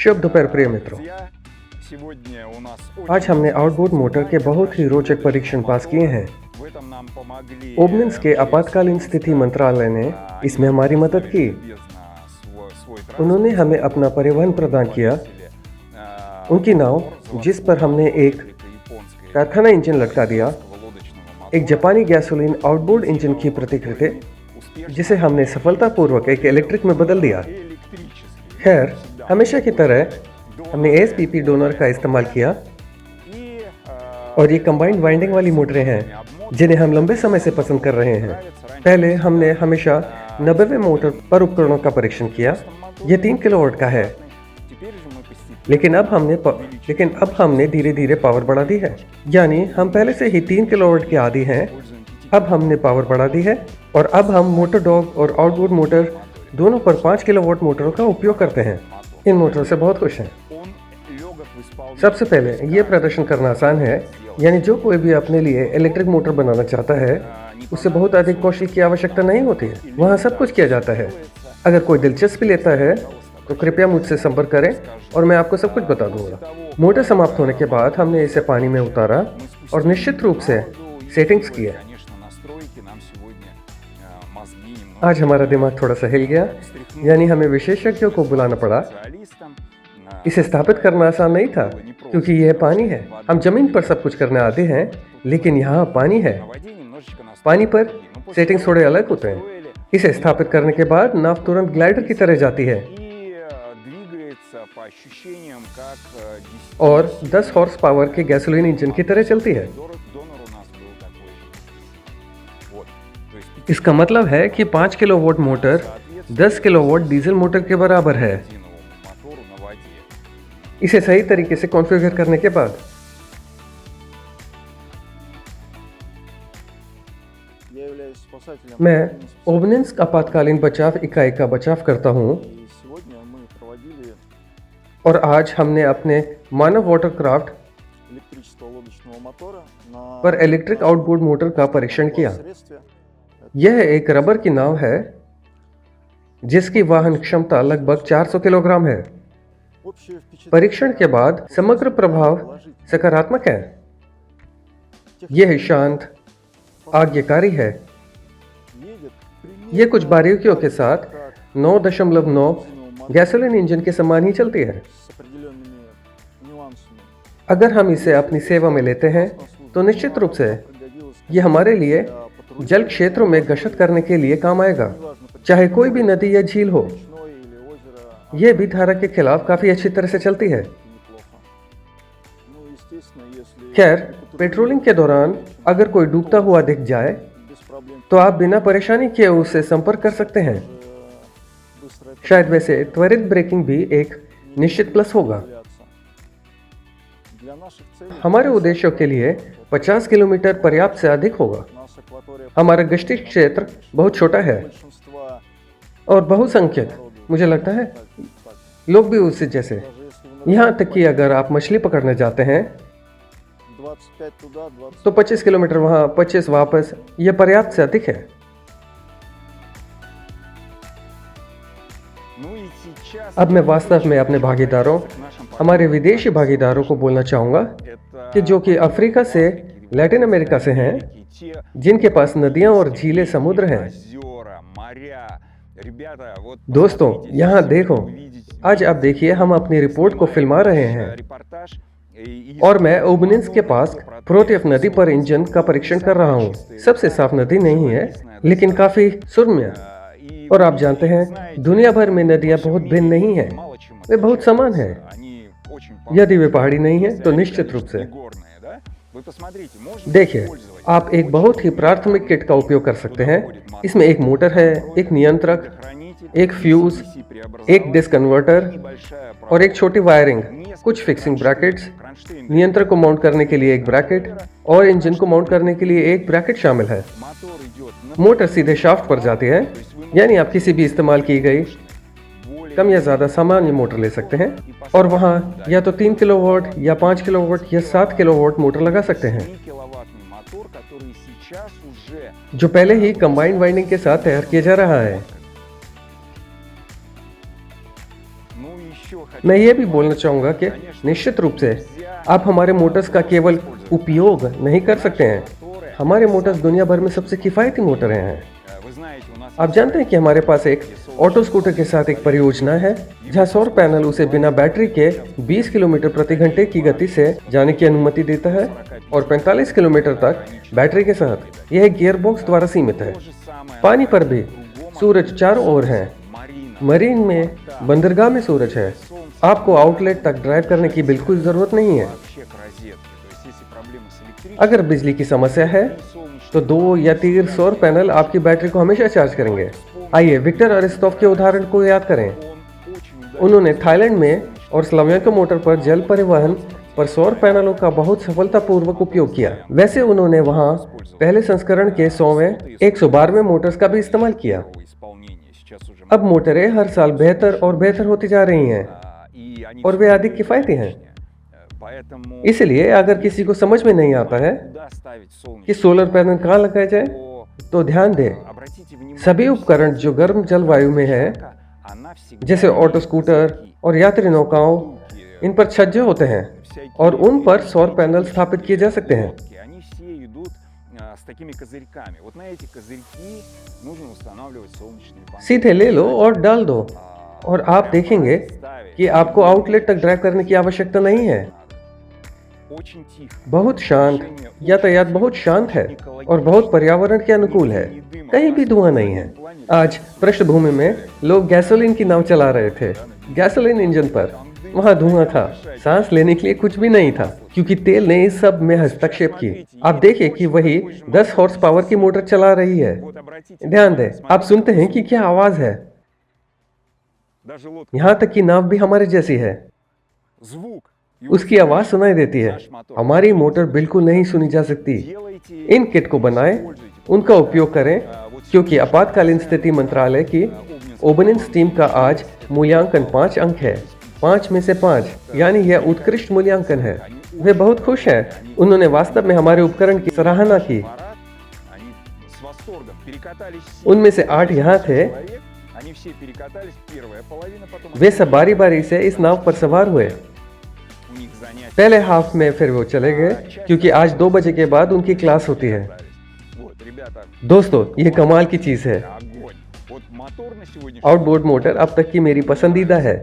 शुभ दोपहर प्रिय मित्रों। आज हमने आउटबोर्ड मोटर के बहुत ही रोचक परीक्षण पास किए हैं। ओबनिंस के आपातकालीन स्थिति मंत्रालय ने इसमें हमारी मदद की। उन्होंने हमें अपना परिवहन प्रदान किया। उनकी नाव, जिस पर हमने एक कारखाना इंजन लटका दिया, एक जापानी गैसोलीन आउटबोर्ड इंजन की प्रतिकृति, जिसे हमने सफलतापूर्वक एक इलेक्ट्रिक में बदल दिया। खैर, हमेशा की तरह हमने एसपीपी डोनर का इस्तेमाल किया और ये कंबाइंड वाइंडिंग वाली मोटरें हैं जिन्हें हम लंबे समय से पसंद कर रहे हैं। पहले हमने हमेशा 90वें मोटर पर उपकरणों का परीक्षण किया। ये 3 किलोवाट का है, लेकिन अब हमने धीरे धीरे पावर बढ़ा दी है। यानी हम पहले से ही 3 किलोवाट के आदी हैं। अब हमने पावर बढ़ा दी है और अब हम मोटर डॉग और आउटबोर्ड मोटर दोनों पर 5 किलोवाट मोटरों का उपयोग करते हैं। इन मोटरों से बहुत खुश हैं। सबसे पहले ये प्रदर्शन करना आसान है, यानी जो कोई भी अपने लिए इलेक्ट्रिक मोटर बनाना चाहता है उससे बहुत अधिक कौशल की आवश्यकता नहीं होती है। वहाँ सब कुछ किया जाता है। अगर कोई दिलचस्पी लेता है तो कृपया मुझसे संपर्क करें और मैं आपको सब कुछ बता दूंगा। मोटर समाप्त होने के बाद हमने इसे पानी में उतारा और निश्चित रूप से सेटिंग्स किए। आज हमारा दिमाग थोड़ा सा हिल गया, यानी हमें विशेषज्ञों को बुलाना पड़ा। इसे स्थापित करना आसान नहीं था क्योंकि यह पानी है। हम जमीन पर सब कुछ करने आते हैं, लेकिन यहाँ पानी है। पानी पर सेटिंग्स थोड़े अलग होते हैं। इसे स्थापित करने के बाद नाव तुरंत ग्लाइडर की तरह जाती है और 10 हॉर्स पावर के गैसोलीन इंजन की तरह चलती है। इसका मतलब है कि 5 kilowatt motor 10 kilowatt diesel motor के बराबर है। इसे सही तरीके से कॉन्फ़िगर करने के बाद मैं ओबनिंस आपातकालीन बचाव इकाई का बचाव करता हूं और आज हमने अपने मानव वाटरक्राफ्ट पर इलेक्ट्रिक आउटबोर्ड मोटर का परीक्षण किया। यह एक रबर की नाव है जिसकी वाहन क्षमता लगभग 400 किलोग्राम है। परीक्षण के बाद समग्र प्रभाव सकारात्मक है। यह शांत, आज्ञाकारी है। यह कुछ बारीकियों के साथ 9.9 गैसोलीन इंजन के समान ही चलती है। अगर हम इसे अपनी सेवा में लेते हैं तो निश्चित रूप से यह हमारे लिए जल क्षेत्रों में गश्त करने के लिए काम आएगा, चाहे कोई भी नदी या झील हो। यह भी धारा के खिलाफ काफी अच्छी तरह से चलती है। खैर, पेट्रोलिंग के दौरान अगर कोई डूबता हुआ दिख जाए तो आप बिना परेशानी किए उससे संपर्क कर सकते हैं। शायद वैसे त्वरित ब्रेकिंग भी एक निश्चित प्लस होगा। हमारे उद्देश्यों के लिए 50 किलोमीटर पर्याप्त से अधिक होगा। हमारा गश्ती क्षेत्र बहुत छोटा है और बहुसंख्यक, मुझे लगता है, लोग भी उससे जैसे। यहाँ तक कि अगर आप मछली पकड़ने जाते हैं तो 25 किलोमीटर वहाँ, 25 वापस, यह पर्याप्त से अधिक है। अब मैं वास्तव में अपने भागीदारों, हमारे विदेशी भागीदारों को बोलना चाहूँगा कि जो कि अफ्रीका से, लैटिन अमेरिका से हैं, जिनके पास नदियाँ और झीलें, समुद्र हैं। दोस्तों, यहाँ देखो। आज आप देखिए, हम अपनी रिपोर्ट को फिल्मा रहे हैं और मैं ओबनिंस के पास प्रोटिफ नदी पर इंजन का परीक्षण कर रहा हूँ। सबसे साफ नदी नहीं है, लेकिन काफी सुरम्य। और आप जानते हैं, दुनिया भर में नदियाँ बहुत भिन्न नहीं हैं, वे बहुत समान हैं। यदि वे पहाड़ी नहीं है तो निश्चित रूप से। देखिए, आप एक बहुत ही प्राथमिक किट का उपयोग कर सकते हैं। इसमें एक मोटर है, एक नियंत्रक, एक फ्यूज, एक डिस्क कन्वर्टर और एक छोटी वायरिंग, कुछ फिक्सिंग ब्रैकेट्स, नियंत्रक को माउंट करने के लिए एक ब्रैकेट और इंजन को माउंट करने के लिए एक ब्रैकेट शामिल है। मोटर सीधे शाफ्ट पर जाती है, यानी आप किसी भी इस्तेमाल की गई कम या ज्यादा सामान्य मोटर ले सकते हैं और वहां या तो 3 किलोवाट या 5 किलोवाट या 7 किलोवाट मोटर लगा सकते हैं, जो पहले ही कंबाइंड वाइंडिंग के साथ तैयार किया जा रहा है। मैं ये भी बोलना चाहूँगा कि निश्चित रूप से आप हमारे मोटर्स का केवल उपयोग नहीं कर सकते हैं। हमारे मोटर्स दुनिया भर में सबसे किफ़ायती मोटर हैं। आप जानते हैं कि हमारे पास एक ऑटो स्कूटर के साथ एक परियोजना है जहां सौर पैनल उसे बिना बैटरी के 20 किलोमीटर प्रति घंटे की गति से जाने की अनुमति देता है और 45 किलोमीटर तक बैटरी के साथ। यह गियर बॉक्स द्वारा सीमित है। पानी पर भी सूरज चारों ओर है। मरीन में बंदरगाह में सूरज है। आपको आउटलेट तक ड्राइव करने की बिल्कुल जरूरत नहीं है। अगर बिजली की समस्या है तो 2 या 3 सौर पैनल आपकी बैटरी को हमेशा चार्ज करेंगे। आइए विक्टर अरिस्तोव के उदाहरण को याद करें। उन्होंने थाईलैंड में और स्लावियांका मोटर पर जल परिवहन पर सौर पैनलों का बहुत सफलतापूर्वक उपयोग किया। वैसे उन्होंने वहां पहले संस्करण के 100वें 112वें मोटर्स का भी इस्तेमाल किया। अब मोटरें हर साल बेहतर और बेहतर होती जा रही हैं और वे अधिक किफायती हैं। इसलिए अगर किसी को समझ में नहीं आता है कि सोलर पैनल कहाँ लगाया जाए, तो ध्यान दें सभी उपकरण जो गर्म जलवायु में है, जैसे ऑटो स्कूटर और यात्री नौकाओं, इन पर छज्जे होते हैं और उन पर सौर पैनल स्थापित किए जा सकते हैं। सीधे ले लो और डाल दो और आप देखेंगे कि आपको आउटलेट तक ड्राइव करने की आवश्यकता नहीं है। बहुत शांत, यातायात बहुत शांत है और बहुत पर्यावरण के अनुकूल है। कहीं भी धुआं नहीं है। आज पृष्ठभूमि में लोग गैसोलीन की नाव चला रहे थे, गैसोलीन इंजन पर। वहां धुआं था, सांस लेने के लिए कुछ भी नहीं था, क्योंकि तेल ने इस सब में हस्तक्षेप की। आप देखें कि वही 10 हॉर्स पावर की मोटर चला रही है। ध्यान दें, आप सुनते हैं कि क्या आवाज है। यहाँ तक कि नाव भी हमारे जैसी है, उसकी आवाज सुनाई देती है। हमारी मोटर बिल्कुल नहीं सुनी जा सकती। इन किट को बनाएं, उनका उपयोग करें, क्योंकि आपातकालीन स्थिति मंत्रालय की ओबनिंस टीम का आज मूल्यांकन 5 अंक है। 5 में से 5, यानी यह उत्कृष्ट मूल्यांकन है। वे बहुत खुश हैं। उन्होंने वास्तव में हमारे उपकरण की सराहना की। उनमें से 8 यहाँ थे। वे सब बारी बारी से इस नाव पर सवार हुए। पहले हाफ में फिर वो चले गए, क्योंकि आज 2 बजे के बाद उनकी क्लास होती है। दोस्तों, ये कमाल की चीज है। आउटबोर्ड मोटर अब तक की मेरी पसंदीदा है।